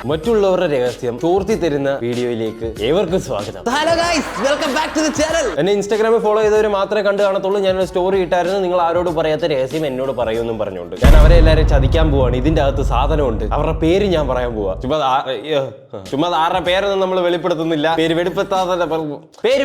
മറ്റുള്ളവരുടെ രഹസ്യം ചോർത്തി തരുന്ന വീഡിയോയിലേക്ക് ഏവർക്കും സ്വാഗതം. Hello guys, welcome back to the channel. എന്നെ ഇൻസ്റ്റാഗ്രാമിൽ ഫോളോ ചെയ്തവർ മാത്രമേ കണ്ടു കാണത്തുള്ളൂ. ഞാനൊരു സ്റ്റോറി ഇട്ടായിരുന്നു, നിങ്ങൾ ആരോട് പറയാത്ത രഹസ്യം എന്നോട് പറയുമെന്നും പറഞ്ഞുകൊണ്ട്. ഞാൻ അവരെ എല്ലാവരും ചതിക്കാൻ പോവാണ്. ഇതിന്റെ അകത്ത് സാധനമുണ്ട്, അവരുടെ പേര് ഞാൻ പറയാൻ പോവാ. ചുമ്മാ ആരുടെ പേരൊന്നും നമ്മൾ വെളിപ്പെടുത്തുന്നില്ല. പേര്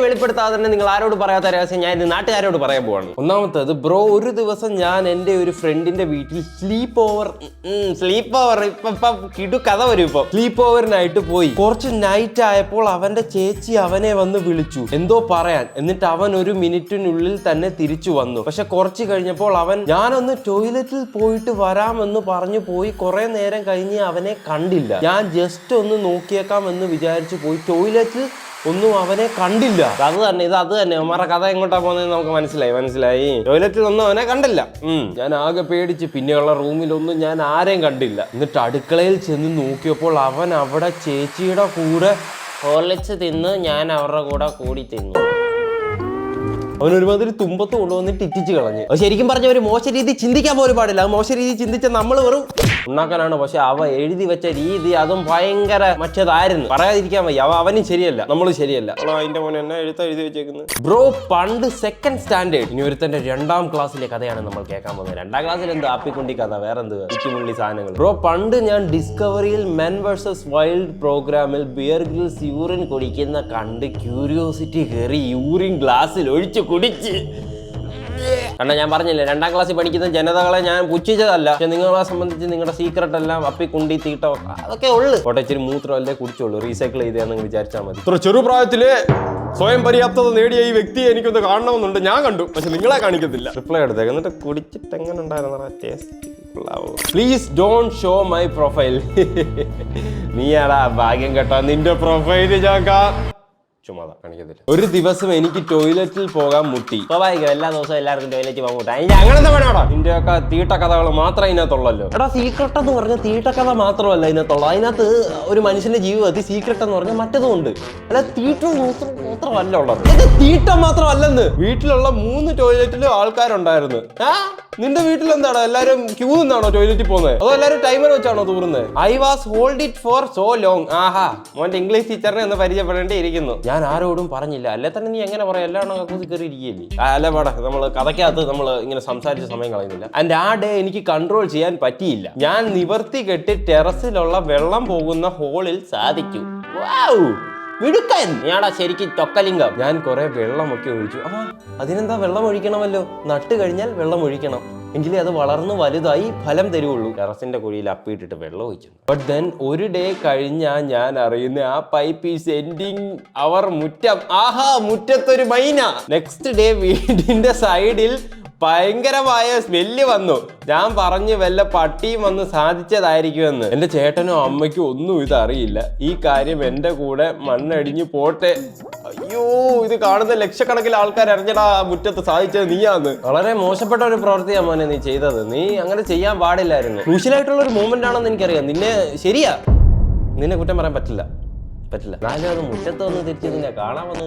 വെളിപ്പെടുത്താതെ തന്നെ നിങ്ങൾ ആരോട് പറയാത്ത രഹസ്യം ഞാൻ ഇത് നാട്ടുകാരോട് പറയാൻ പോവാണ്. ഒന്നാമത്തേത്, ബ്രോ, ഒരു ദിവസം ഞാൻ എൻ്റെ ഒരു ഫ്രണ്ടിന്റെ വീട്ടിൽ സ്ലീപ്പ് ഓവർ ഇപ്പൊ കിടു കഥ വരും. ഇപ്പൊ സ്ലീപ്പ് ഓവറിനായിട്ട് പോയി. കുറച്ച് നൈറ്റ് ആയപ്പോൾ അവന്റെ ചേച്ചി അവനെ വന്ന് വിളിച്ചു എന്തോ പറയാൻ. എന്നിട്ട് അവൻ ഒരു മിനിറ്റിനുള്ളിൽ തന്നെ തിരിച്ചു വന്നു. പക്ഷെ കുറച്ച് കഴിഞ്ഞപ്പോൾ അവൻ ഞാനൊന്ന് ടോയ്ലറ്റിൽ പോയിട്ട് വരാമെന്ന് പറഞ്ഞു പോയി. കുറെ നേരം കഴിഞ്ഞ് അവനെ കണ്ടില്ല. ഞാൻ ജസ്റ്റ് ഒന്ന് നോക്കിയേക്കാം എന്ന് വിചാരിച്ചു പോയി. ടോയ്ലറ്റിൽ ഒന്നും അവനെ കണ്ടില്ല. അത് തന്നെ അവന്മാരുടെ കഥ എങ്ങോട്ടാ പോകുന്നത് നമുക്ക് മനസ്സിലായി. ടോയ്ലറ്റിൽ ഒന്നും അവനെ കണ്ടില്ല. ഞാൻ ആകെ പേടിച്ച്. പിന്നെയുള്ള റൂമിലൊന്നും ഞാൻ ആരെയും കണ്ടില്ല. എന്നിട്ട് അടുക്കളയിൽ ചെന്ന് നോക്കിയപ്പോൾ അവൻ അവിടെ ചേച്ചിയുടെ കൂടെ ഹോർലിക്സ് തിന്ന് ഞാൻ അവരുടെ കൂടെ കൂടി തിന്നു. അവൻ ഒരുമാതിരി തുമ്പത്ത് കൊണ്ടുവന്നിട്ട് ഇറ്റിച്ച് കളഞ്ഞു. അത് ശരിക്കും പറഞ്ഞ ഒരു മോശ രീതി ചിന്തിക്കാൻ പോലും പാടില്ല. മോശ രീതി ചിന്തിച്ച നമ്മൾ വെറും ഉണ്ടാക്കാനാണ്. പക്ഷെ അവ എഴുതി വെച്ച രീതി അതും ഭയങ്കര മറ്റേതായിരുന്നു. പറയാതിരിക്കാൻ വയ്യ. അവനും ശരിയല്ല, നമ്മളും ശരിയല്ല. അതിന്റെ മോനെ എന്നെ എഴുതി വെച്ചേക്കുന്നത്. ബ്രോ, പണ്ട് സെക്കൻഡ് സ്റ്റാൻഡേർഡ്. ഇനി ഒരുത്തന്റെ 2ാം ക്ലാസ്സിലെ കഥയാണ് നമ്മൾ കേൾക്കാൻ പോകുന്നത്. 2ാം ക്ലാസ്സിൽ എന്ത് ആപ്പിക്കുണ്ടി കഥ, വേറെ എന്ത് ചുറ്റുമുള്ളി സാധനങ്ങൾ. ബ്രോ, പണ്ട് ഞാൻ ഡിസ്കവറിയിൽ മെൻ വേഴ്സസ് വൈൽഡ് പ്രോഗ്രാമിൽ ബിയർ ഗ്രിൽസ് യൂറിൻ കുടിക്കുന്ന കണ്ട് ക്യൂരിയോസിറ്റി കയറി യൂറിൻ ഗ്ലാസ്സിൽ ഒഴിച്ചു കുടിച്ച്. കാരണം ഞാൻ പറഞ്ഞില്ലേ, 2ാം ക്ലാസ്സിൽ പഠിക്കുന്ന ജനതകളെ ഞാൻ പുച്ഛിച്ചതല്ല. പക്ഷെ നിങ്ങളെ സംബന്ധിച്ച് നിങ്ങളുടെ സീക്രട്ട് എല്ലാം അപ്പിക്കുണ്ടി തീട്ട അതൊക്കെ ഉള്ളു. കോട്ടച്ചിരി മൂത്രമല്ലേ കുടിച്ചോളൂ, റീസൈക്കിൾ ചെയ്തേന്ന് വിചാരിച്ചാൽ മതി. ഇത്ര ചെറുപ്രായത്തില് സ്വയം പര്യാപ്തത നേടിയ ഈ വ്യക്തിയെ എനിക്കൊന്ന് കാണണമെന്നുണ്ട്. ഞാൻ കണ്ടു, പക്ഷെ നിങ്ങളെ കാണിക്കത്തില്ല. റിപ്ലൈ എടുത്തേക്ക്. എന്നിട്ട് കുടിച്ചിട്ട് എങ്ങനെ ഉണ്ടായിരുന്ന taste. Please don't show my profile. നീയാടാ ഭാഗ്യം കേട്ടോ, നിന്റെ പ്രൊഫൈല് ഞാൻ ചുമ്മാ കാണിക്കത്തില്ല. ഒരു ദിവസം എനിക്ക് ടോയ്ലറ്റിൽ പോകാൻ മുട്ടി. സ്വാഭാവികം, എല്ലാ ദിവസവും എല്ലാവർക്കും ടോയ്ലറ്റിൽ പോകാൻ മുട്ടാ. അങ്ങനത്തെ വേണോടാ. നിന്റെയൊക്കെ തീട്ടക്കഥകൾ മാത്രമേ ഇതിനകത്തുള്ളല്ലോ. എടാ, സീക്രട്ട് എന്ന് പറഞ്ഞ തീട്ടക്കഥ മാത്രമല്ല ഇതിനകത്തുള്ളൂ. അതിനകത്ത് ഒരു മനുഷ്യന്റെ ജീവിതത്തിൽ സീക്രട്ട് എന്ന് പറഞ്ഞാൽ മറ്റതും ഉണ്ട്. അല്ല, തീട്ടം മാത്രമല്ല ഉള്ളത്. തീട്ടം മാത്രമല്ലെന്ന്. വീട്ടിലുള്ള 3 ടോയ്ലറ്റിലും ആൾക്കാരുണ്ടായിരുന്നു. നിന്റെ വീട്ടിൽ എന്താണോ എല്ലാരും ക്യൂ നിന്നാണോ ടോയ്ലറ്റിൽ പോകുന്നത്? അതോ എല്ലാരും ടൈമർ വെച്ചാണോ തൂറുന്നത്? I was hold it for so long. ആഹാ, മോന്റെ ഇംഗ്ലീഷ് ടീച്ചറിനെ ഒന്ന് പരിചയപ്പെടേണ്ടിയിരിക്കുന്നു. ഞാൻ ആരോടും പറഞ്ഞില്ല. അല്ലെ തന്നെ നീ എങ്ങനെ പറയാം, എല്ലാം കക്കൂസി കയറി ഇരിക്കുകയല്ലേ. അല്ല പാടാ, നമ്മള് കഥയ്ക്കകത്ത് നമ്മൾ ഇങ്ങനെ സംസാരിച്ച സമയം കളയുന്നില്ല. ആൻഡ് ആ ഡേ എനിക്ക് കൺട്രോൾ ചെയ്യാൻ പറ്റിയില്ല. ഞാൻ നിവർത്തി കെട്ടി ടെറസിലുള്ള വെള്ളം പോകുന്ന ഹോളിൽ സാധിച്ചു. വിടുക്കൻ ഞാടാ ശരിക്കും തൊക്കലിംഗം. ഞാൻ കുറെ വെള്ളമൊക്കെ ഒഴിച്ചു. അതിനെന്താ, വെള്ളം ഒഴിക്കണമല്ലോ. നട്ട് കഴിഞ്ഞാൽ വെള്ളം ഒഴിക്കണം, എങ്കിലേ അത് വളർന്ന് വലുതായി ഫലം തരുള്ളൂ. ടെറസിന്റെ കുഴിയിൽ അപ്പിയിട്ടിട്ട് വെള്ളം ഒഴിച്ചു. ബട്ട് ദെൻ ഒരു ഡേ കഴിഞ്ഞാ ഞാൻ അറിയുന്ന ആ പൈപ്പ് ഈസ് എൻഡിങ് അവർ മുറ്റം. ആഹാ, മുറ്റത്തൊരു മൈന. നെക്സ്റ്റ് ഡേ വീടിന്റെ സൈഡിൽ ഭയങ്കരമായ സ്മെല്ല് വന്നു. ഞാൻ പറഞ്ഞു വല്ല പട്ടിയും വന്ന് സാധിച്ചതായിരിക്കുമെന്ന്. എന്റെ ചേട്ടനോ അമ്മയ്ക്കോ ഒന്നും ഇത് അറിയില്ല. ഈ കാര്യം എന്റെ കൂടെ മണ്ണടിഞ്ഞു പോട്ടെ. അയ്യോ, ഇത് കാണുന്ന ലക്ഷക്കണക്കിന് ആൾക്കാർ അറിഞ്ഞടാ മുറ്റത്ത് സാധിച്ചത് നീയാന്ന്. വളരെ മോശപ്പെട്ട ഒരു പ്രവൃത്തിയാ മോനെ നീ ചെയ്തത്. നീ അങ്ങനെ ചെയ്യാൻ പാടില്ലായിരുന്നു. ക്രൂഷ്യലായിട്ടുള്ള ഒരു മൂവ്മെന്റ് ആണെന്ന് എനിക്കറിയാം. നിന്നെ കുറ്റം പറയാൻ പറ്റില്ല. എന്നാലും അത് മുറ്റത്ത് വന്ന് തിരിച്ച് നിന്നെ കാണാൻ വന്ന്.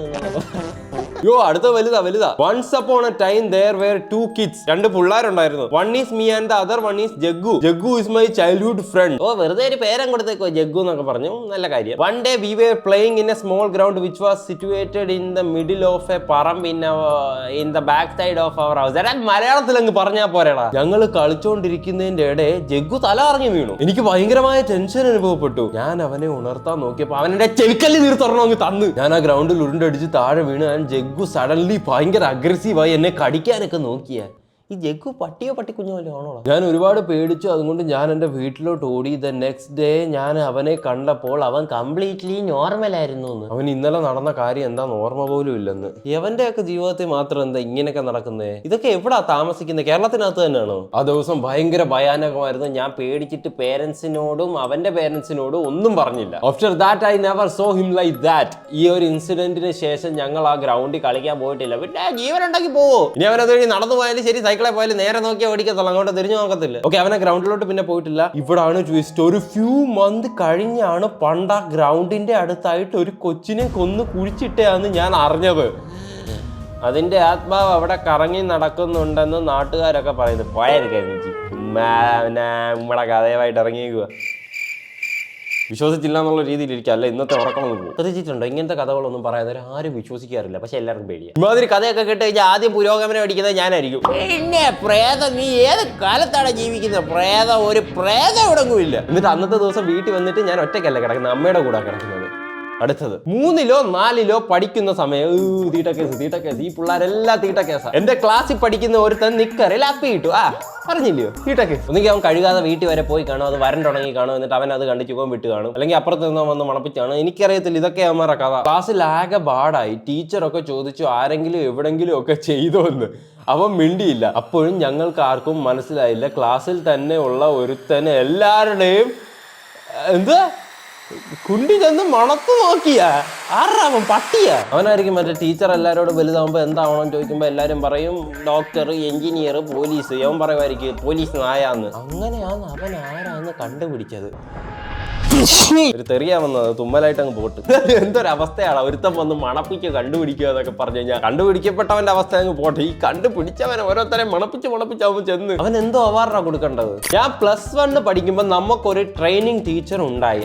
യോ, അടുത്ത വലുതാ. Once upon a time there were 2 kids. 2 പിള്ളേരുണ്ടായിരുന്നു. One is me and the other one is Jaggu. Jaggu is my childhood friend. വെറുതെ ഒരു പേരം കൊടുത്തേക്കോ, ജഗ്ഗു എന്നൊക്കെ പറഞ്ഞു. നല്ല കാര്യം. One day we were playing in a small ground which was situated in the middle of a പറമ്പ് in the back side of our house. മലയാളത്തിൽ അങ്ങ് പറഞ്ഞാ പോരാടാ. ഞങ്ങൾ കളിച്ചോണ്ടിരിക്കുന്നതിന്റെ ഇടയിൽ ജഗ്ഗു തല അറിഞ്ഞു വീണു. എനിക്ക് ഭയങ്കരമായ ടെൻഷൻ അനുഭവപ്പെട്ടു. ഞാൻ അവനെ ഉണർത്താൻ നോക്കിയപ്പോ അവനെ ചെവിക്കല്ലി നീർത്തറണം അങ്ങ് തന്ന്. ഞാൻ ആ ഗ്രൗണ്ടിൽ ഉരുണ്ടടിച്ച് താഴെ വീണ്. ജഗ്ഗു സഡൻലി ഭയങ്കര അഗ്രസീവായി എന്നെ കടിക്കാനൊക്കെ നോക്കിയ. ഈ ജഗ്ഗു പട്ടിയോ പട്ടിക്കുഞ്ഞോ വല്ലോ ആണോ? ഞാൻ ഒരുപാട് പേടിച്ചു. അതുകൊണ്ട് ഞാൻ എൻ്റെ വീട്ടിലോട്ട് ഓടി. ദ നെക്സ്റ്റ് ഡേ ഞാൻ അവനെ കണ്ടപ്പോൾ അവൻ കംപ്ലീറ്റ്ലി നോർമൽ ആയിരുന്നു. അവൻ ഇന്നലെ നടന്ന കാര്യം എന്താന്ന് ഓർമ്മ പോലും ഇല്ലെന്ന്. എവന്റെ ഒക്കെ ജീവിതത്തിൽ മാത്രം എന്താ ഇങ്ങനെയൊക്കെ നടക്കുന്നേ? ഇതൊക്കെ എവിടാ താമസിക്കുന്നത്? കേരളത്തിനകത്ത് തന്നെയാണോ? ആ ദിവസം ഭയങ്കര ഭയാനകമായിരുന്നു. ഞാൻ പേടിച്ചിട്ട് പേരൻസിനോടും അവന്റെ പേരൻസിനോടും ഒന്നും പറഞ്ഞില്ല. After that I never saw him like that. ഈ ഒരു ഇൻസിഡന്റിന് ശേഷം ഞങ്ങൾ ആ ഗ്രൗണ്ടിൽ കളിക്കാൻ പോയിട്ടില്ല. പിന്നെ ജീവനുണ്ടാക്കി പോവോ? ഇനി അവനത് വഴി നടന്നു പോയാലും ശരി, സൈക്കിളെ പോയാലും നേരെ നോക്കിയാൽ ഓടിക്കത്തുള്ളൂ, അങ്ങോട്ട് തിരിഞ്ഞു നോക്കത്തില്ല. ഓക്കെ, അവനെ ഗ്രൗണ്ടിലോട്ട് പിന്നെ പോയിട്ടില്ല. ഇവിടാണ് ട്വിസ്റ്റ്. ഒരു ഫ്യൂ മന്ത് കഴിഞ്ഞാണ് പണ്ട് ആ ഗ്രൗണ്ടിന്റെ അടുത്തായിട്ട് ഒരു കൊച്ചിനെ കൊന്ന് കുഴിച്ചിട്ടാന്ന് ഞാൻ അറിഞ്ഞത്. അതിന്റെ ആത്മാവ് അവിടെ കറങ്ങി നടക്കുന്നുണ്ടെന്ന് നാട്ടുകാരൊക്കെ പറയുന്നത്. പോയത് കഴിഞ്ഞു നമ്മളെ കഥയുമായിട്ട് ഇറങ്ങിയേക്കുക. വിശ്വസിച്ചില്ല എന്നുള്ള രീതിയിൽ ഇരിക്കുക, അല്ല ഇന്നത്തെ ഉറക്കം പോകും. ശ്രദ്ധിച്ചിട്ടുണ്ടോ ഇങ്ങനത്തെ കഥകളൊന്നും പറയാതെ ആരും വിശ്വസിക്കാറില്ല, പക്ഷെ എല്ലാവർക്കും പേടിയാണ്. ഇമാതിരി കഥയൊക്കെ കേട്ട് കഴിഞ്ഞാൽ ആദ്യം പുരോഗമനം അടിക്കുന്നത് ഞാനായിരിക്കും. പിന്നെ പ്രേതം, നീ ഏത് കാലത്താണ് ജീവിക്കുന്നത്? പ്രേതം, ഒരു പ്രേതം എവിടെങ്ങുമില്ല. എന്നിട്ട് അന്നത്തെ ദിവസം വീട്ടിൽ വന്നിട്ട് ഞാൻ ഒറ്റയ്ക്കല്ല കിടക്കുന്നത്, അമ്മയുടെ കൂടെ കിടക്കുന്നത്. അടുത്തത് 3-ോ 4-ലോ പഠിക്കുന്ന സമയം തീട്ടക്കേസ്. ഈ പിള്ളേരെല്ലാം തീട്ടക്കേസാ. എന്റെ ക്ലാസ്സിൽ പഠിക്കുന്ന ഒരുത്തൻ നിക്കറിൽ അപ്പി ഇട്ടു. പറഞ്ഞില്ലയോ തീട്ടക്കേസ്? ഒന്നെങ്കിൽ അവൻ കഴുകാതെ വീട്ടിൽ വരെ പോയി കാണും, അത് വരണ്ടുടങ്ങി കാണും, എന്നിട്ട് അവൻ അത് കണ്ടു ചുഖം വിട്ട് കാണും, അല്ലെങ്കിൽ അപ്പുറത്ത് നിന്ന് വന്ന് മണപ്പിച്ചാണ്. എനിക്കറിയത്തില്ല, ഇതൊക്കെ അവന്മാരുടെ കഥ. ക്ലാസ്സിൽ ആകെ പാടായി. ടീച്ചറൊക്കെ ചോദിച്ചു ആരെങ്കിലും എവിടെങ്കിലും ഒക്കെ ചെയ്തോ എന്ന്. അവൻ മിണ്ടിയില്ല. അപ്പോഴും ഞങ്ങൾക്ക് ആർക്കും മനസ്സിലായില്ല. ക്ലാസ്സിൽ തന്നെ ഉള്ള ഒരുത്തന് എല്ലാവരുടെയും എന്താ കുണ്ടി ചെന്ന് മണത്ത് നോക്കിയാ. ആരാവൻ പട്ടിയാ? അവനായിരിക്കും മറ്റേ ടീച്ചർ എല്ലാവരോടും വലുതാവുമ്പോൾ എന്താവണം ചോദിക്കുമ്പോൾ എല്ലാവരും പറയും ഡോക്ടർ, എഞ്ചിനീയർ, പോലീസ്. അവൻ പറയുമായിരിക്കും പോലീസ് നായാന്ന്. അങ്ങനെയാണ് അവൻ ആരാന്ന് കണ്ടുപിടിച്ചത്. ഒരു തെറിയാ വന്നത്, തുമ്മലായിട്ട് അങ്ങ് പോട്ട്. എന്തൊരവസ്ഥയാണ്, ഒരുത്തം വന്ന് മണപ്പിക്കുക കണ്ടുപിടിക്കുക എന്നൊക്കെ പറഞ്ഞു കഴിഞ്ഞാൽ. കണ്ടുപിടിക്കപ്പെട്ടവന്റെ അവസ്ഥ അങ്ങ് പോട്ടെ, ഈ കണ്ടുപിടിച്ചവനെ ഓരോരുത്തരെ മണപ്പിച്ച് അവൻ ചെന്ന് അവൻ എന്തോ അവാർഡാണ് കൊടുക്കേണ്ടത്. ഞാൻ +1 പഠിക്കുമ്പോൾ നമുക്കൊരു ട്രെയിനിങ് ടീച്ചർ ഉണ്ടായി.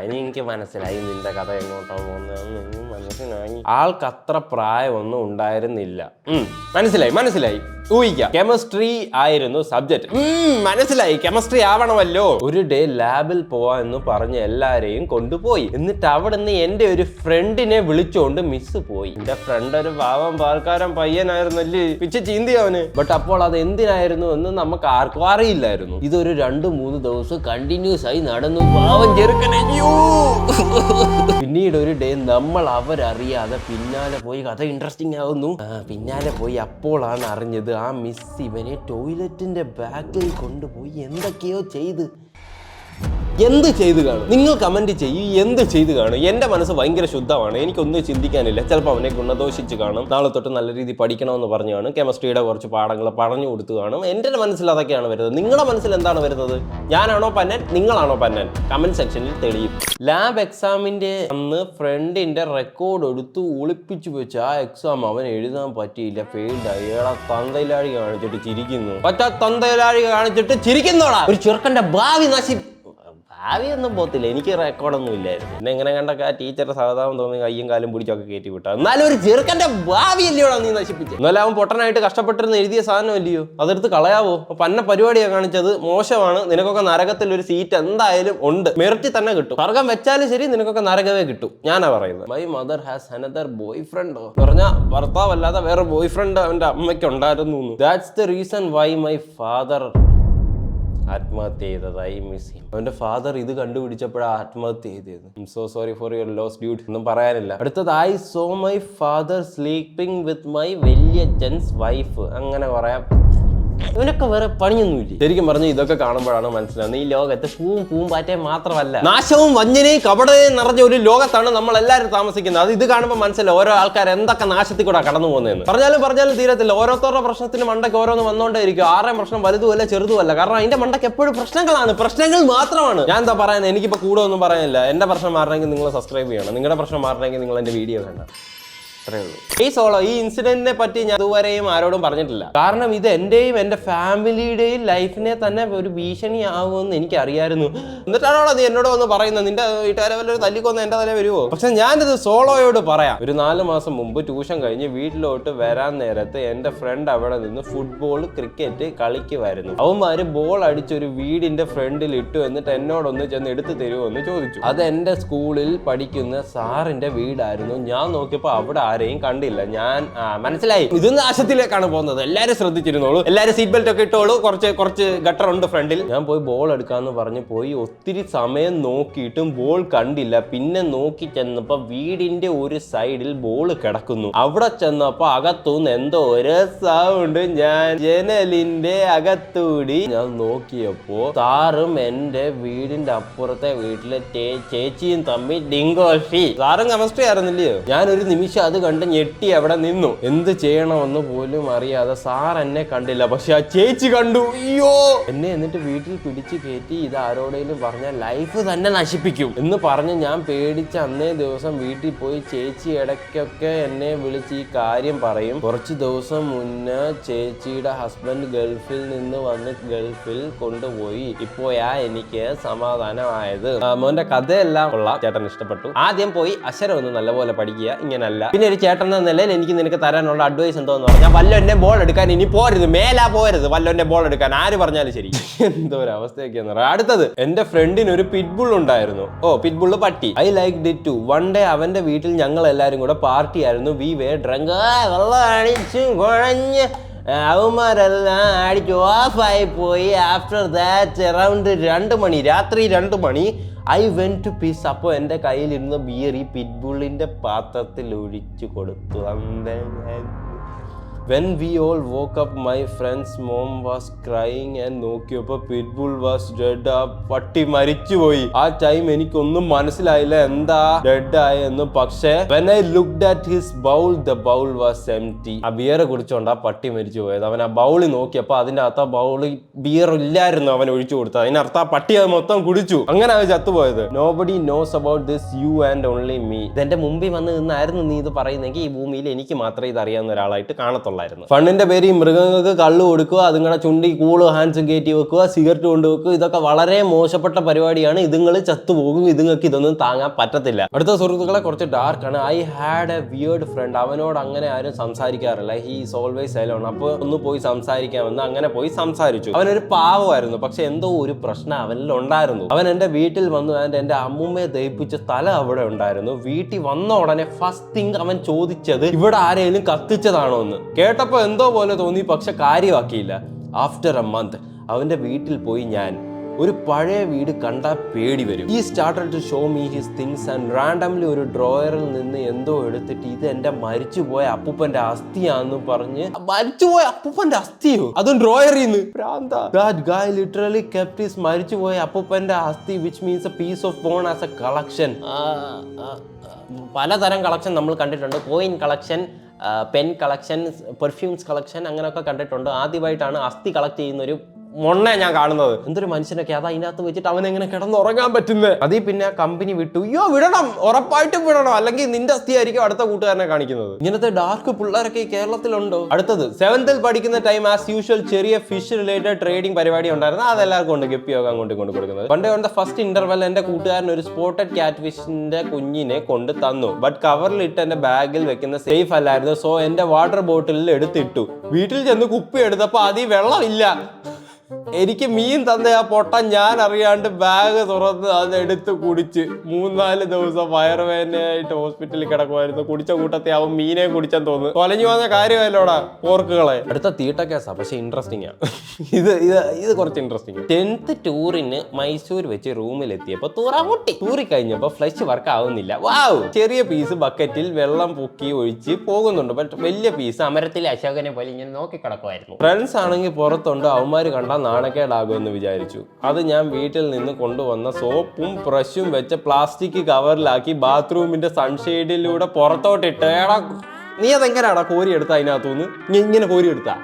ഇനി എനിക്ക് മനസ്സിലായി നിന്റെ കഥ എങ്ങോട്ടാ പോകുന്നത്, മനസ്സിലായി. ആൾക്ക് അത്ര പ്രായമൊന്നും ഉണ്ടായിരുന്നില്ല. മനസ്സിലായി ഊഹിക്കാം. കെമിസ്ട്രി ആയിരുന്നു സബ്ജക്ട്. മനസ്സിലായി, കെമിസ്ട്രി ആവണമല്ലോ. ഒരു ഡേ ലാബിൽ പോവാന്ന് പറഞ്ഞ് എല്ലാരെയും കൊണ്ടുപോയി. എന്നിട്ട് അവിടെ നിന്ന് എന്റെ ഒരു ഫ്രണ്ടിനെ വിളിച്ചോണ്ട് മിസ് പോയി. എന്റെ ഫ്രണ്ട് ഒരു പാവം പാൽക്കാരൻ പയ്യനായിരുന്നല്ലേ, പിച്ച് ചീന്തി അവന്. ബട്ട് അപ്പോൾ അത് എന്തിനായിരുന്നു എന്ന് നമുക്ക് ആർക്കും അറിയില്ലായിരുന്നു. ഇതൊരു 2-3 ദിവസം കണ്ടിന്യൂസ് ആയി നടന്നു. പാവം ചെറുക്കനോ. പിന്നീട് ഒരു ഡേ നമ്മൾ അവരറിയാതെ പിന്നാലെ പോയി, കഥ ഇൻട്രസ്റ്റിംഗ് ആവുന്നു. പിന്നാലെ പോയി അപ്പോഴാണ് അറിഞ്ഞത് ആ മിസ് ഇവനെ ടോയ്ലറ്റിന്റെ ബാക്കിൽ കൊണ്ടുപോയി എന്തൊക്കെയോ ചെയ്ത്. എന്ത് ചെയ്ത് കാണും? നിങ്ങൾ കമന്റ് ചെയ്യും, എന്ത് ചെയ്ത് കാണും? എന്റെ മനസ്സ് ഭയങ്കര ശുദ്ധമാണ്, എനിക്കൊന്നും ചിന്തിക്കാനില്ല. ചിലപ്പോൾ അവനെ ഗുണദോഷിച്ച് കാണും, നാളെ തൊട്ട് നല്ല രീതിയിൽ പഠിക്കണമെന്ന് പറഞ്ഞു കാണും, കെമിസ്ട്രിയുടെ കുറച്ച് പാഠങ്ങൾ പറഞ്ഞു കൊടുത്തു കാണും. എൻ്റെ മനസ്സിൽ അതൊക്കെയാണ് വരുന്നത്. നിങ്ങളുടെ മനസ്സിൽ എന്താണ് വരുന്നത്? ഞാനാണോ പന്നൻ, നിങ്ങളാണോ പന്നൻ? കമന്റ് സെക്ഷനിൽ തെളിയും. ലാബ് എക്സാമിന്റെ അന്ന് ഫ്രണ്ടിന്റെ റെക്കോർഡ് എടുത്ത് ഒളിപ്പിച്ചു വെച്ച് ആ എക്സാം അവൻ എഴുതാൻ പറ്റിയില്ല, ഫെയിൽഡ് ആയി. തന്തയിലാഴി കാണിച്ചിട്ട് ചിരിക്കുന്നു. തന്തയിലാഴി കാണിച്ചിട്ട് ചിരിക്കുന്നോടാ. ഒരു ചെറുക്കന്റെ ഭാവി ഭാവിയൊന്നും പോത്തില്ല. എനിക്ക് റെക്കോർഡൊന്നും ഇല്ലായിരുന്നു. പിന്നെ എങ്ങനെ കണ്ടൊക്കെ ആ ടീച്ചറുടെ സഹതാപം തോന്നി കയ്യും കാലും പിടിച്ചൊക്കെ കയറ്റി വിട്ടാ. എന്നാലും ഒരു ചെറുക്കന്റെ ഭാവി അല്ലയോടാ നീ നശിപ്പിച്ചത്. എന്നാലും അവൻ പൊട്ടനായിട്ട് കഷ്ടപ്പെട്ടിരുന്ന് എഴുതിയ സാധനം അല്ലയോ, അതെടുത്ത് കളയാവോ? പന്ന പരിപാടിയാണ് കാണിച്ചത്, മോശമാണ്. നിനക്കൊക്കെ നരകത്തിൽ ഒരു സീറ്റ് എന്തായാലും ഉണ്ട്, മെറിറ്റിൽ തന്നെ കിട്ടും. നരകം വെച്ചാലും ശരി, നിനക്കൊക്കെ നരകമേ കിട്ടും. ഞാനാ പറയുന്നത്. My mother has another boy ഫ്രണ്ടോ പറഞ്ഞാൽ ഭർത്താവല്ലാതെ വേറെ ബോയ് ഫ്രണ്ട് അവന്റെ അമ്മയ്ക്ക് ഉണ്ടായിരുന്നു. That's the reason why my father ആത്മഹത്യ ചെയ്തത്. I miss him. അവന്റെ ഫാദർ ഇത് കണ്ടുപിടിച്ചപ്പോഴാണ് ആത്മഹത്യ ചെയ്തത്. So sorry for your loss dude. ഒന്നും പറയാനില്ല. അടുത്തത് I saw my father sleeping with my വല്യച്ഛൻസ് വൈഫ്. അങ്ങനെ പറയാം. ഇവനൊക്കെ വേറെ പണിയൊന്നുമില്ല. ശരിക്കും പറഞ്ഞു ഇതൊക്കെ കാണുമ്പോഴാണ് മനസ്സിലാവുന്നത് ഈ ലോകത്ത് പൂമ്പാറ്റയും മാത്രമല്ല, നാശവും വഞ്ചനയും കപടതയും നിറഞ്ഞ ഒരു ലോകത്താണ് നമ്മൾ എല്ലാവരും താമസിക്കുന്നത്. അത് ഇത് കാണുമ്പോൾ മനസ്സിലാവും ഓരോ ആൾക്കാർ എന്തൊക്കെ നാശത്തിൽ കൂടെ കടന്നു പോകുന്നതെന്ന്. പറഞ്ഞാലും തീരത്തില്ല. ഓരോരുത്തരുടെ പ്രശ്നത്തിന് മണ്ടയ്ക്ക് ഓരോന്ന് വന്നുകൊണ്ടേയിരിക്കും. ആരുടെയും പ്രശ്നം വലുതുമല്ല ചെറുതുമല്ല. കാരണം അതിന്റെ മണ്ടയ്ക്ക് എപ്പോഴും പ്രശ്നങ്ങളാണ്, പ്രശ്നങ്ങൾ മാത്രമാണ്. ഞാൻ എന്താ പറയാൻ, എനിക്കിപ്പോൾ കൂടെ ഒന്നും പറയാനില്ല. എന്റെ പ്രശ്നം മാറണമെങ്കിൽ നിങ്ങൾ സബ്സ്ക്രൈബ് ചെയ്യണം, നിങ്ങളുടെ പ്രശ്നം മാറണമെങ്കിൽ നിങ്ങൾ എന്റെ വീഡിയോ കാണണം. ഈ ഇൻസിഡന്റിനെ പറ്റി ഞാൻ ഇതുവരെയും ആരോടും പറഞ്ഞിട്ടില്ല. കാരണം ഇത് എന്റെയും എന്റെ ഫാമിലിയുടെയും ലൈഫിനെ തന്നെ ഒരു ഭീഷണിയാവുമെന്ന് എനിക്ക് അറിയായിരുന്നു. എന്നിട്ടാണോ നീ എന്നോട് വന്ന് പറയുന്നത് നിന്റെ വീട്ടുകാരെ വല്ലൊരു തല്ലിക്കൊന്ന് എന്റെ തല വരുമോ? പക്ഷെ ഞാനിത് സോളോയോട് പറയാം. ഒരു 4 മാസം മുമ്പ് ട്യൂഷൻ കഴിഞ്ഞ് വീട്ടിലോട്ട് വരാൻ നേരത്ത് എന്റെ ഫ്രണ്ട് അവിടെ നിന്ന് ഫുട്ബോൾ ക്രിക്കറ്റ് കളിക്കുമായിരുന്നു. അവന്മാര് ബോൾ അടിച്ചൊരു വീടിന്റെ ഫ്രണ്ടിൽ ഇട്ടു. എന്നിട്ട് എന്നോടൊന്ന് ചെന്ന് എടുത്തു തരുമോ എന്ന് ചോദിച്ചു. അത് എന്റെ സ്കൂളിൽ പഠിക്കുന്ന സാറിന്റെ വീടായിരുന്നു. ഞാൻ നോക്കിയപ്പോ അവിടെ ആരെയും കണ്ടില്ല. ഞാൻ മനസ്സിലായി ഇത് നാശത്തിലേക്കാണ് പോകുന്നത്. എല്ലാരും ശ്രദ്ധിച്ചിരുന്നോളൂ, എല്ലാരും സീറ്റ് ബെൽറ്റ് ഒക്കെ ഇട്ടോളൂ, കുറച്ച് ഗട്ടർ ഉണ്ട് ഫ്രണ്ടിൽ. ഞാൻ പോയി ബോൾ എടുക്കാന്ന് പറഞ്ഞ് പോയി ഒത്തിരി സമയം നോക്കിയിട്ടും ബോൾ കണ്ടില്ല. പിന്നെ നോക്കി ചെന്നപ്പോ വീടിന്റെ ഒരു സൈഡിൽ ബോൾ കിടക്കുന്നു. അവിടെ ചെന്നപ്പോ അകത്തുനിന്ന് എന്തോ ഒരു സൗണ്ട്. ഞാൻ ജനലിന്റെ അകത്തൂടി ഞാൻ നോക്കിയപ്പോ സാറും എന്റെ വീടിന്റെ അപ്പുറത്തെ വീട്ടിലെ ചേച്ചിയും തമ്മിൽ ഡിങ്കോഷി. സാറും കെമിസ്ട്രി ആയിരുന്നില്ലയോ? ഞാനൊരു നിമിഷം അത് കണ്ട് ഞെട്ടി അവിടെ നിന്നു. എന്ത് ചെയ്യണമെന്ന് പോലും അറിയാതെ സാർ എന്നെ കണ്ടില്ല, പക്ഷെ ആ ചേച്ചി കണ്ടു. അയ്യോ എന്നെ എന്നിട്ട് വീട്ടിൽ പിടിച്ചു കയറ്റി ഇത് ആരോടെങ്കിലും പറഞ്ഞാൽ ലൈഫ് തന്നെ നശിപ്പിക്കും എന്ന് പറഞ്ഞ് ഞാൻ പേടിച്ച് അന്നേ ദിവസം വീട്ടിൽ പോയി. ചേച്ചി ഇടയ്ക്കൊക്കെ എന്നെ വിളിച്ച് ഈ കാര്യം പറയും. കുറച്ച് ദിവസം മുന്നേ ചേച്ചിയുടെ ഹസ്ബൻഡ് ഗൾഫിൽ നിന്ന് വന്ന് ഗൾഫിൽ കൊണ്ടുപോയി. ഇപ്പോയാ എനിക്ക് സമാധാനമായത്. മോന്റെ കഥയെല്ലാം കൊള്ളാം, ചേട്ടൻ ഇഷ്ടപ്പെട്ടു. ആദ്യം പോയി അക്ഷരം ഒന്ന് നല്ലപോലെ പഠിക്കുക, ഇങ്ങനല്ല. പിന്നെ ഒരു ചേട്ടൻ എന്ന നിലയിൽ എനിക്ക് നിനക്ക് തരാനുള്ള അഡ്വൈസ് എന്തോന്ന് പറഞ്ഞാൽ വല്ലോന്റെ ബോൾ എടുക്കാൻ ഇനി പോരുത്, മേലാ പോരുത് വല്ലോന്റെ ബോൾ എടുക്കാൻ, ആര് പറഞ്ഞാലും ശരി. എന്തോ ഒരു അവസ്ഥയൊക്കെയാന്ന് പറയാം. അടുത്തത് എന്റെ ഫ്രണ്ടിന് ഒരു പിറ്റ്ബുൾ ഉണ്ടായിരുന്നു. പിറ്റ്ബുള്ള് പട്ടി. I liked it too. One day അവന്റെ വീട്ടിൽ ഞങ്ങൾ എല്ലാരും കൂടെ പാർട്ടി ആയിരുന്നു. We were drunk. വെള്ളം അടിച്ചു കുഴഞ്ഞ് അവന്മാരെല്ലാം അടിച്ച് ഓഫായി പോയി. ആഫ്റ്റർ ദാറ്റ് അറൗണ്ട് 2 മണി, രാത്രി 2 മണി ഐ വെന്റ് ടു പീസ്. അപ്പോൾ എൻ്റെ കയ്യിലിരുന്ന ബിയർ ഈ പിറ്റ്ബുള്ളിന്റെ പാത്രത്തിൽ ഒഴിച്ചു കൊടുത്തു. When we all woke up, my friend's mom was crying and നോക്കിയപ്പോൾ pitbull was dead. ആ പട്ടി മരിച്ചുപോയി. ആ ടൈം എനിക്കൊന്നും മനസ്സിലായില്ല എന്താ ഡെഡ് ആയെന്ന്. പക്ഷേ when I looked at his bowl, the bowl was empty. ആ ബിയർ കുടിച്ചോണ്ട് ആ പട്ടി മരിച്ചു പോയത്. അവൻ ആ ബൗളിൽ നോക്കിയപ്പോൾ അതിന്റെ അകത്ത് ആ ബൗളിൽ ബിയർ ഇല്ലായിരുന്നു, അവൻ ഒഴിച്ചു കൊടുത്തത്. അതിനർത്ഥം ആ പട്ടി അത് മൊത്തം കുടിച്ചു. അങ്ങനെ അവൻ ചത്തുപോയത്. Nobody knows about this, you and only me. ഇതെന്റെ മുമ്പിൽ വന്ന് നിന്നായിരുന്നു നീ ഇത് പറയുന്നെങ്കിൽ ഈ ഭൂമിയിൽ എനിക്ക് മാത്രമേ ഇത് അറിയാവുന്ന ഒരാളായിട്ട് കാണത്തുള്ളൂ. ഫണ്ടിന്റെ പേര് ഈ മൃഗങ്ങൾക്ക് കള്ളു കൊടുക്കുക, അതുങ്ങളെ ചുണ്ടി കൂള് ഹാൻഡ്സ് കയറ്റി വെക്കുക, സിഗരറ്റ് കൊണ്ടുവെക്കുക, ഇതൊക്കെ വളരെ മോശപ്പെട്ട പരിപാടിയാണ്. ഇതുങ്ങൾ ചത്തുപോകും, ഇതുങ്ങൾക്ക് ഇതൊന്നും താങ്ങാൻ പറ്റത്തില്ല. അടുത്ത സുഹൃത്തുക്കളെ കുറച്ച് ഡാർക്കാണ്. I had a weird friend. അവനോട് അങ്ങനെ ആരും സംസാരിക്കാറില്ല. He is always silent. അപ്പോൾ ഒന്ന് പോയി സംസാരിക്കാമെന്ന് അങ്ങനെ പോയി സംസാരിച്ചു. അവനൊരു പാവമായിരുന്നു, പക്ഷെ എന്തോ ഒരു പ്രശ്നം അവനിൽ ഉണ്ടായിരുന്നു. അവൻ എൻ്റെ വീട്ടിൽ വന്നു. എൻ്റെ അമ്മൂമ്മയെ ദഹിപ്പിച്ച സ്ഥലം അവിടെ ഉണ്ടായിരുന്നു. വീട്ടിൽ വന്ന ഉടനെ ഫസ്റ്റ് തിങ് അവൻ ചോദിച്ചത് ഇവിടെ ആരെങ്കിലും കത്തിച്ചതാണോ എന്ന്. കേട്ടപ്പോൾ എന്തോ പോലെ തോന്നി, പക്ഷെ കാര്യമാക്കിയില്ല. ആഫ്റ്റർ എ മന്ത് അവന്റെ വീട്ടിൽ പോയി ഞാൻ. ഒരു പഴയ വീട് കണ്ടാൽ പേടി വരും. He started to show me his things and randomly ഒരു ഡ്രോയറിൽ നിന്ന് എന്തോ എടുത്തിട്ട് ഇത് എന്റെ മരിച്ചുപോയ അപ്പൂപ്പന്റെ അസ്ഥിയാന്ന് പറഞ്ഞ്. മരിച്ചുപോയ അപ്പൂപ്പന്റെ അസ്ഥിയോ? അതും ഡ്രോയറിൽ നിന്ന്. That guy literally kept his മരിച്ചുപോയ അപ്പൂപ്പന്റെ അസ്ഥി, which means a piece of bone as a collection. പലതരം കളക്ഷൻ നമ്മൾ കണ്ടിട്ടുണ്ട്. Coin collection, pen collection, perfumes collection, അങ്ങനെയൊക്കെ കണ്ടിട്ടുണ്ട്. ആദ്യമായിട്ടാണ് അസ്ഥി കളക്ട് ചെയ്യുന്ന ഒരു മൊണ്ണ ഞാൻ കാണുന്നത്. എന്തൊരു മനുഷ്യനൊക്കെ അത് അതിനകത്ത് വെച്ചിട്ട് അവൻ എങ്ങനെ കിടന്നുറങ്ങാൻ പറ്റുന്നത്. അതിൽ പിന്നെ കമ്പനി വിട്ടു. അയ്യോ വിടണം, ഉറപ്പായിട്ടും വിടണം, അല്ലെങ്കിൽ നിന്റെ അസ്ഥി ആയിരിക്കും അടുത്ത കൂട്ടുകാരനെ കാണിക്കുന്നത്. ഇങ്ങനത്തെ ഡാർക്ക് പിള്ളേരൊക്കെ ഈ കേരളത്തിലുണ്ടോ? അടുത്തത് 7th പഠിക്കുന്ന ടൈം ആസ് യൂഷ്വൽ ചെറിയ ഫിഷ് റിലേറ്റഡ് ട്രേഡിംഗ് പരിപാടി ഉണ്ടായിരുന്നു. അതെല്ലാവർക്കും ഉണ്ട്. ഗപ്പിയൊക്കെ അങ്ങോട്ടും കൊണ്ട് കൊടുക്കുന്നത്. പണ്ടേ കൊണ്ട് ഫസ്റ്റ് ഇന്റർവെൽ എന്റെ കൂട്ടുകാരൻ ഒരു സ്പോട്ടഡ് ക്യാറ്റ് ഫിഷിന്റെ കുഞ്ഞിനെ കൊണ്ട് തന്നു. ബട്ട് കവറിൽ ഇട്ട് എന്റെ ബാഗിൽ വെക്കുന്ന സേഫ് അല്ലായിരുന്നു. സോ എന്റെ വാട്ടർ ബോട്ടിലിൽ എടുത്തിട്ടു. വീട്ടിൽ ചെന്ന് കുപ്പി എടുത്തപ്പോ അതിൽ വെള്ളമില്ല. എനിക്ക് മീൻ തന്ന ആ പൊട്ട ഞാൻ അറിയാണ്ട് ബാഗ് തുറന്ന് അതെടുത്ത് കുടിച്ച് 3-4 ദിവസം വയറുവേദനയായിട്ട് ഹോസ്പിറ്റലിൽ കിടക്കുമായിരുന്നു. കുടിച്ച കൂട്ടത്തെ അവൻ മീനെ കുടിച്ചെന്ന് തോന്നുന്നു. തൊലഞ്ഞു വന്ന കാര്യമല്ലോടാ പോർക്കുകളെ. അടുത്ത തീട്ട കേസാ, പക്ഷെ ഇൻട്രസ്റ്റിംഗ് ആണ്. ഇത് കുറച്ച് ഇൻട്രസ്റ്റിംഗ്. 10th ടൂറിന് മൈസൂർ വെച്ച് റൂമിലെത്തിയപ്പോ തൂറി കഴിഞ്ഞപ്പോ ഫ്ലഷ് വർക്ക് ആവുന്നില്ല. വാവ്, ചെറിയ പീസ് ബക്കറ്റിൽ വെള്ളം പൊക്കി ഒഴിച്ച് പോകുന്നുണ്ട്. ബട്ട് വലിയ പീസ് അമരത്തിലെ അശോകനെ പോലെ ഇങ്ങനെ നോക്കി കിടക്കുമായിരുന്നു. ഫ്രണ്ട്സ് ആണെങ്കിൽ പുറത്തുണ്ട്. അവന്മാര് കണ്ടാൽ നാണക്കേടാകുമെന്ന് വിചാരിച്ചു. അത് ഞാൻ വീട്ടിൽ നിന്ന് കൊണ്ടുവന്ന സോപ്പും ബ്രഷും വെച്ച പ്ലാസ്റ്റിക് കവറിലാക്കി ബാത്റൂമിന്റെ സൺഷെയ്ഡിലൂടെ പുറത്തോട്ടിട്ട്. നീ അതെങ്ങനെയാടാ കോരി എടുത്ത? അതിനകത്തുനിന്ന് നീ ഇങ്ങനെ കോരി എടുത്താ?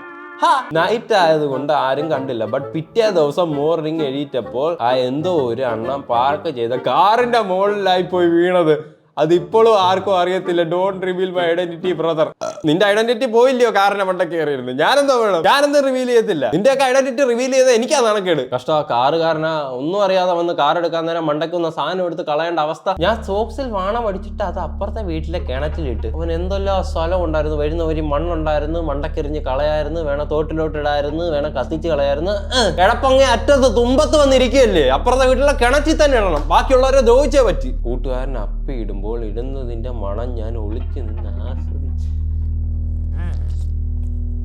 നൈറ്റ് ആയതുകൊണ്ട് ആരും കണ്ടില്ല. ബട്ട് പിറ്റേ ദിവസം മോർണിംഗ് എഴുതിയപ്പോൾ എന്തോ ഒരു അണ്ണൻ പാർക്ക് ചെയ്ത കാറിന്റെ മുകളിലായി പോയി വീണത്. അതിപ്പോഴും ആർക്കും അറിയത്തില്ല. Don't reveal my identity brother. നിന്റെ ഐഡന്റിറ്റി പോയില്ലയോ കാറിന്റെ മണ്ടയ്ക്ക് കയറിയിരുന്നു? ഞാനെന്തോ വേണം? ഞാനെന്തും റിവീൽ ചെയ്യത്തില്ല. നിന്റെയൊക്കെ ഐഡന്റിറ്റി റിവീൽ ചെയ്ത് എനിക്കാ നാണക്കേട്. കഷ്ടം. കാറുകാരനാ ഒന്നും അറിയാതെ വന്ന് കാർ എടുക്കാൻ നേരം മണ്ടയ്ക്കുന്ന സാധനം എടുത്ത് കളയേണ്ട അവസ്ഥ. ഞാൻ സോക്സിൽ വാണം അടിച്ചിട്ട് അത് അപ്പുറത്തെ വീട്ടിലെ കിണറ്റിലിട്ട്. അവൻ എന്തെല്ലാം സ്ഥലം ഉണ്ടായിരുന്നു. വരുന്ന ഒരു മണ്ണുണ്ടായിരുന്നു, മണ്ടക്കെറിഞ്ഞ് കളയായിരുന്നു, വേണം തോട്ടിലോട്ട് ഇടായിരുന്നു, വേണം കത്തിച്ച് കളയായിരുന്നു. കിടപ്പങ്ങ അറ്റത്ത് തുമ്പത്ത് വന്നിരിക്കുകയല്ലേ, അപ്പുറത്തെ വീട്ടിലെ കിണറ്റിൽ തന്നെ ഇടണം. ബാക്കിയുള്ളവരെ ദ്രോഹിച്ചേ പറ്റി. കൂട്ടുകാരൻ അപ്പി ഇടുന്നതിന്റെ മണം ഞാൻ ഒളിച്ചു നിന്ന് ആസ്വദിച്ചു.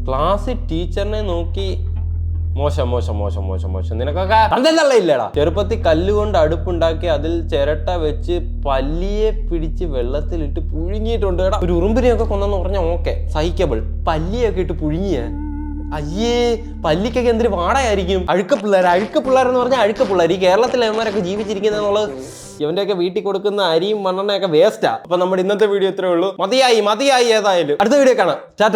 ക്ലാസ്സിൽ ടീച്ചറിനെ നോക്കി മോശം മോശം മോശം മോശം മോശം, നിനക്കൊക്കെ ഇല്ലടാ. ചെറുപ്പത്തിൽ കല്ലുകൊണ്ട് അടുപ്പുണ്ടാക്കി അതിൽ ചിരട്ട വെച്ച് പല്ലിയെ പിടിച്ച് വെള്ളത്തിലിട്ട് പുഴുങ്ങിയിട്ടുണ്ട്. ഒരു ഉറുമ്പിനെയൊക്കെ കൊന്നെന്ന് പറഞ്ഞാൽ ഓക്കെ, സഹിക്കബിൾ. പല്ലിയൊക്കെ ഇട്ട് പുഴുങ്ങിയ അയ്യേ, പല്ലിക്കൊക്കെ എന്തൊരു വാടയായിരിക്കും. അഴുക്ക പിള്ളേരെന്ന് പറഞ്ഞാൽ അഴുക്ക പിള്ളേർ. ഈ കേരളത്തിലെ അവന്മാരൊക്കെ ജീവിച്ചിരിക്കുന്നുള്ളത് ഇവന്റെയൊക്കെ വീട്ടിൽ കൊടുക്കുന്ന അരിയും മണ്ണെണ്ണയൊക്കെ വേസ്റ്റാ. അപ്പൊ നമ്മുടെ ഇന്നത്തെ വീഡിയോ ഇത്രേ ഉള്ളൂ. മതിയായി ഏതായാലും. അടുത്ത വീഡിയോ കാണാം. ടാറ്റ.